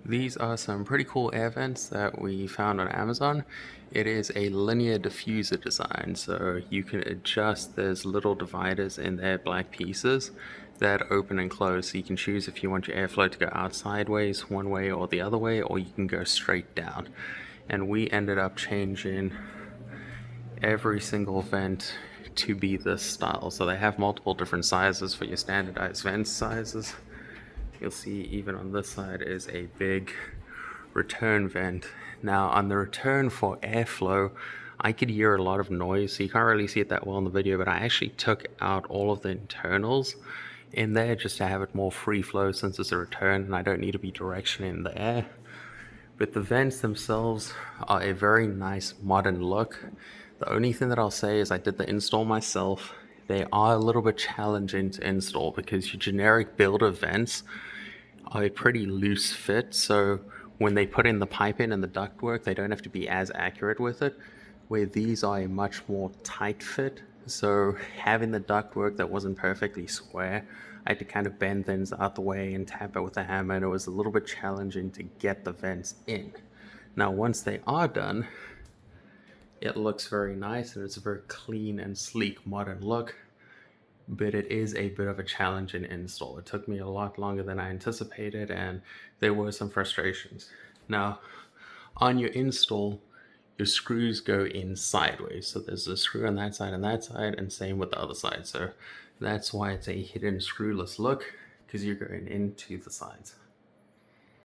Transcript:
These are some pretty cool air vents that we found on Amazon. It is a linear diffuser design, so you can adjust, there's little dividers in there, black pieces, that open and close, so you can choose if you want your airflow to go out sideways, one way or the other way, or you can go straight down. And we ended up changing every single vent to be this style. So they have multiple different sizes for your standardized vent sizes. You'll see even on this side is a big return vent. Now on the return for airflow, I could hear a lot of noise, so you can't really see it that well in the video, but I actually took out all of the internals in there just to have it more free flow since it's a return and I don't need to be directioning in the air. But the vents themselves are a very nice modern look. The only thing that I'll say is I did the install myself. They are a little bit challenging to install because your generic builder vents are a pretty loose fit, so when they put in the piping and the ductwork, they don't have to be as accurate with it, where these are a much more tight fit. So having the ductwork that wasn't perfectly square, I had to kind of bend things out the way and tap it with a hammer, and it was a little bit challenging to get the vents in. Now once they are done, it looks very nice and it's a very clean and sleek modern look, but it is a bit of a challenge in install. It took me a lot longer than I anticipated and there were some frustrations. Now, on your install, your screws go in sideways. So there's a screw on that side and same with the other side. So that's why it's a hidden screwless look, because you're going into the sides.